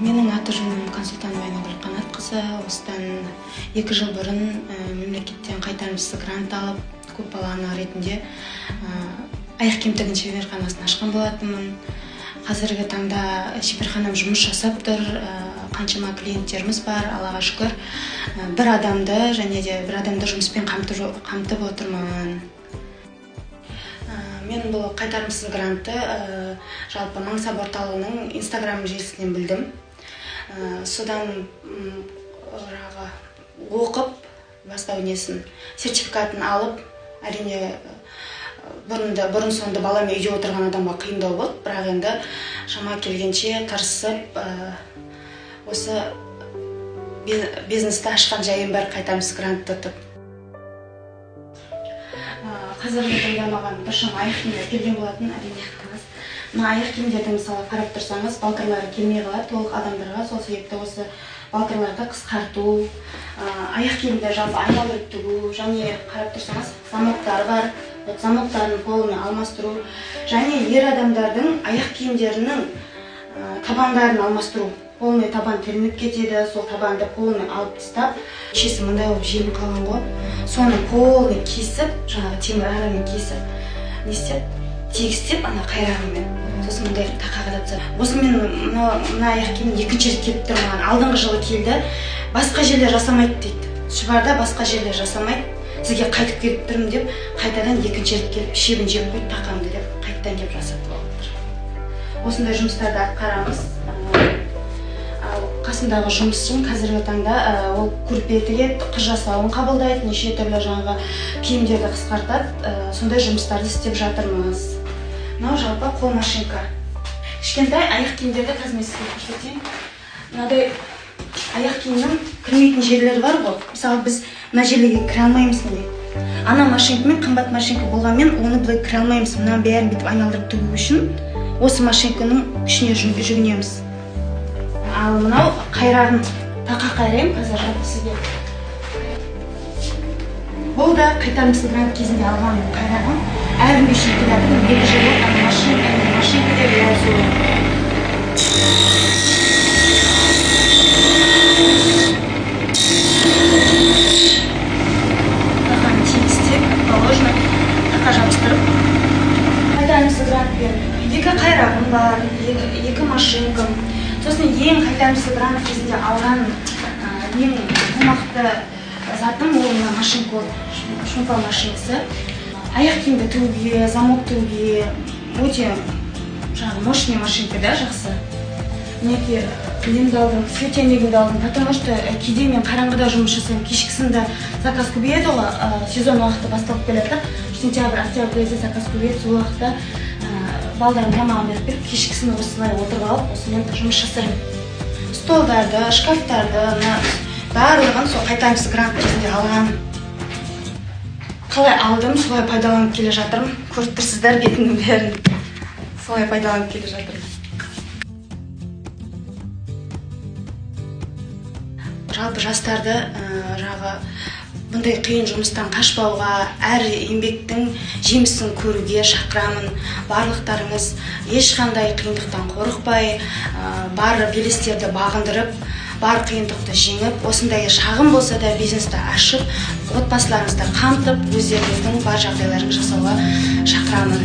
Менің аты-жөнім консультант Айнагүл Қанатқызы. Осыдан 2 жыл бұрын мемлекеттен қайтарымсыз грант алып, көпбалалы ана ретінде аяқ киім тігін шеберханасын ашқан болатынмын. Қазіргі таңда шеберханам жұмыс жасап тұр. Қаншама клиенттеріміз бар, Аллаға шүкір. Бір адамды жұмыспен қамтып отырмын. Мен бұл қайтарымсыз грантты жалпы Мансап орталығының Instagram желісінен білдім. Содан оқып, бастау несін, сертификатын алып, әрине бұрын сонды баламен үйде отырған адамға қиындау болды, бірақ енді шама келгенше тырысып, осы бизнесті ашқан жайым бар қайтарымсыз грантты ұтып. Қазіргі таңда маған біршама аяқ киімдер келген болатын, әрине. Мына аяқ киімдерді мысалы қарап тұрсаңыз, балтырлары келмей қалады толық адамдарға, сол себепті осы балтырларды қысқарту, аяқ киімді жалпы айналдырып тігу, және қарап тұрсаңыз, замоктар бар, замоктарын полымен алмастыру, және ер адамдардың аяқ киімдерінің табандарын алмастыру. Полный табан тілініп кетеді, сол табанды полный алып тастап, шесі мындай болып желім қалған ғой, соны полный кесіп, жаңағы темір арамен кесіп, не істеп, тегістеп, ана қайрағымен, сосын мындай тақаға тастап. Осы мен мына аяқ киім екінші рет келіп тұр маған, алдыңғы жылы келді, басқа жерлер жасамайды дейді. Шұбарда басқа жерлер жасамайды, сізге қайтып келіп тұрмын деп, қайтадан екінші рет келіп, шебін жеп қойды тақамды деп, қайтадан келіп жасатып отыр. Осындай жұмыстарды атқарамыз. Қасындағы жұмысым қазіргі таңда ол көрпе тігеді, қыз жасауын қабылдайды, неше түрлі жаңағы киімдерді қысқартады, сондай жұмыстарды істеп жатырмыз. Мынау жалпы қол машинка. Кішкентай аяқ киімдерді қазір сізге көрсетейін. Мынадай аяқ киімнің кірмейтін жерлері бар ғой. Мысалы біз мына жерлерге кіре алмаймыз міне. Ана машинкамен қымбат машинка болғанмен оны былай кіре алмаймыз. Мына бәрін бүйтіп айналдырып тігу үшін осы машинканың күшіне жүгінеміз. Ал мынау қайрағын тақа қайрайым, қазір жалпы сізге. Бұл да қайтарымсыз грант кезінде алған қайрағым. Әрін бешін келетін 2 жыл болды, машинка деп жазу. Тақаны тегістеп, положено, тақа жабыстырып. Қайтарымсыз грантпен 2 қайрағым бар, 2 машинкам. Сосын ең қайтарымсыз грант кезінде алған ең қомақты затым ол машинка, шумпал машинкасы. Аяқ киімді тігуге, замок тігуге өте мощный машинка да, жақсы. Мінекей немді алдым, светильнигімді алдым, потому что кейде мен қараңғыда жұмыс жасаймын, кешкісінде заказ көбейеді ғой, сезон уақыты басталып келеді. Сентябрь, октябрь заказ көбейеді, сол уақытта балдарым тамағын беріп беріп, кешкісін осылай отырып алып, осымен жұмыс жасаймын. Столдарды, шкафтарды, барлығын сол қайтарымсыз грант кезінде алған. Қалай алдым, солай пайдаланып келе жатырмын. Көріп тұрсыздар бетінің бәрін. Солай пайдаланып келе жатырмын. Жалпы жастарды бұндай қиын жұмыстан қашпауға, әр еңбектің жемісін көруге шақырамын. Барлықтарыңыз ешқандай қиындықтан қорықпай, бар белестерді бағындырып, бар қиындықты жеңіп, осындай шағын болса да бизнесті ашып, отбасыларыңызды қамтып, өздеріңіздің бар жағдайларын жасауға шақырамын.